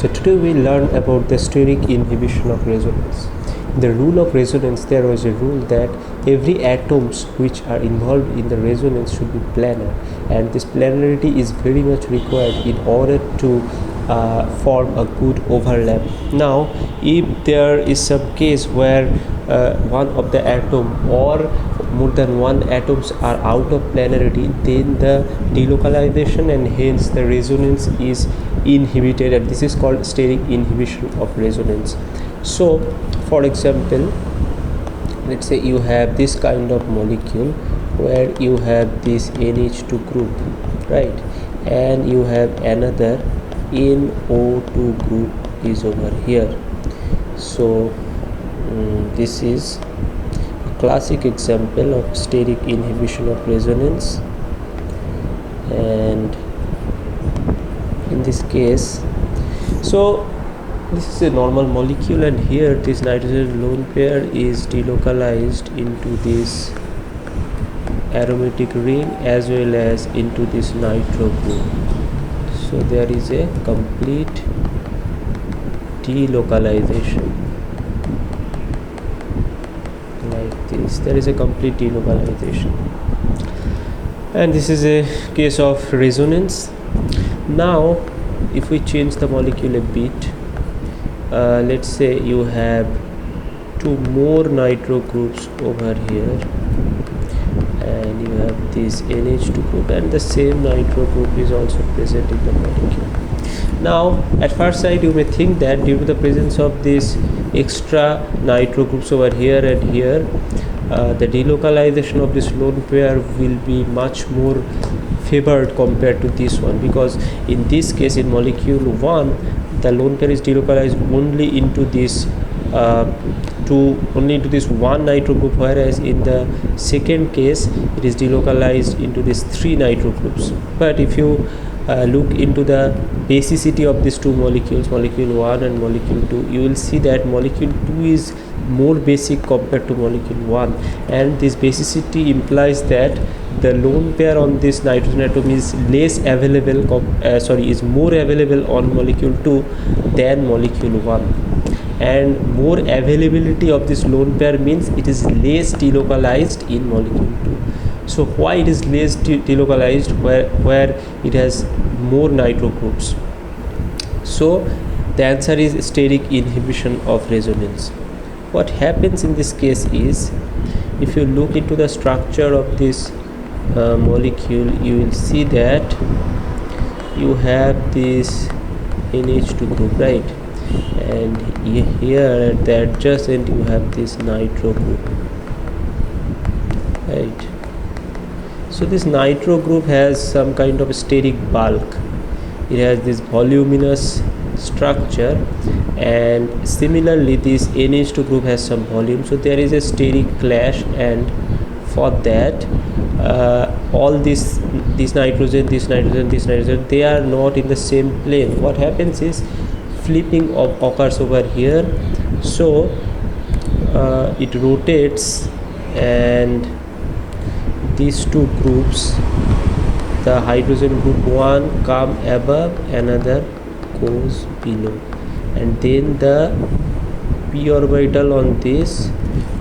So today we learn about the steric inhibition of resonance. In the rule of resonance, there was a rule that every atoms which are involved in the resonance should be planar, and this planarity is very much required in order to form a good overlap. Now, if there is some case where one of the atom or more than one atoms are out of planarity, then the delocalization and hence the resonance is inhibited, and this is called steric inhibition of resonance. So for example, let's say you have this kind of molecule where you have this NH2 group, right, and you have another NO2 group is over here. So this is a classic example of steric inhibition of resonance, and in this case, so this is a normal molecule, and here this nitrogen lone pair is delocalized into this aromatic ring as well as into this nitro group. So there is a complete delocalization like this. There is a complete delocalization, and this is a case of resonance. Now if we change the molecule a bit, let's say you have two more nitro groups over here, and you have this NH2 group, and the same nitro group is also present in the molecule. Now at first sight you may think that due to the presence of this extra nitro groups over here and here, the delocalization of this lone pair will be much more favored compared to this one, because in this case, in molecule 1, the lone pair is delocalized only into this only into this one nitro group, whereas in the second case it is delocalized into these three nitro groups. But if you look into the basicity of these two molecules, molecule 1 and molecule 2, you will see that molecule 2 is more basic compared to molecule 1, and this basicity implies that the lone pair on this nitrogen atom is less available, is more available on molecule 2 than molecule 1, and more availability of this lone pair means it is less delocalized in molecule 2. So why it is less delocalized where it has more nitro groups? So the answer is steric inhibition of resonance. What happens in this case is, if you look into the structure of this molecule, you will see that you have this NH2 group, right, and here at the adjacent you have this nitro group, right. So this nitro group has some kind of steric bulk. It has this voluminous structure, and similarly this NH2 group has some volume, so there is a steric clash, and for that all this nitrogen, they are not in the same plane. What happens is flipping occurs over here, so it rotates, and these two groups, the hydrogen group 1 come above, another goes below, and then the p orbital on this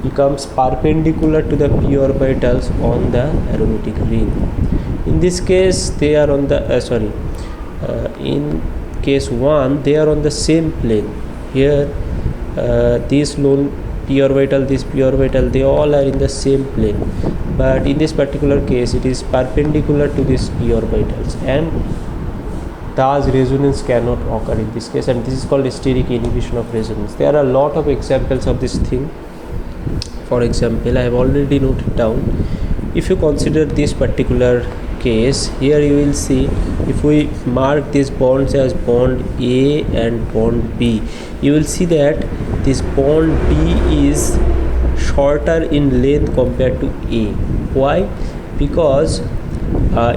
becomes perpendicular to the p orbitals on the aromatic ring. In this case they are on the in case 1 they are on the same plane. Here this lone p orbital, this p orbital, they all are in the same plane, but in this particular case it is perpendicular to these p orbitals, and thus resonance cannot occur in this case, and this is called steric inhibition of resonance. There are a lot of examples of this thing. For example, I have already noted down. If you consider this particular case, here you will see, if we mark these bonds as bond A and bond B, you will see that this bond B is shorter in length compared to A. Why? Because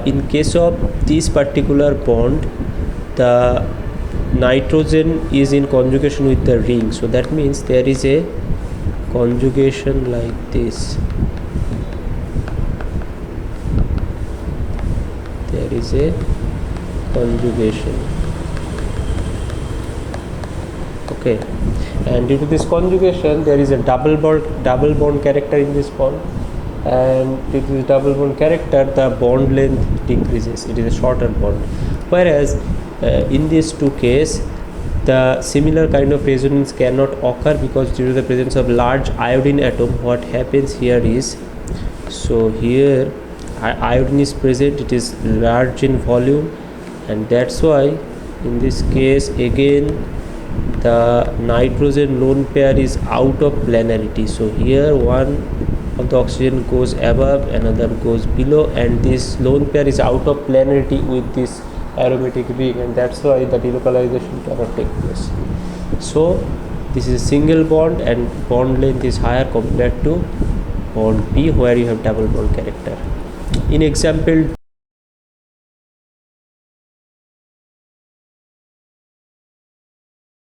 in case of this particular bond, the nitrogen is in conjugation with the ring, so that means there is a conjugation like this. There is a conjugation. Okay, and due to this conjugation there is a double bond character in this bond, and due to this double bond character the bond length decreases, it is a shorter bond. Whereas in these two cases the similar kind of resonance cannot occur, because due to the presence of large iodine atom, what happens here is, so here iodine is present, it is large in volume, and that's why in this case again the nitrogen lone pair is out of planarity. So here one of the oxygen goes above, another goes below, and this lone pair is out of planarity with this aromatic ring, and that's why the delocalization cannot take place. So this is a single bond and bond length is higher compared to bond B, where you have double bond character. In example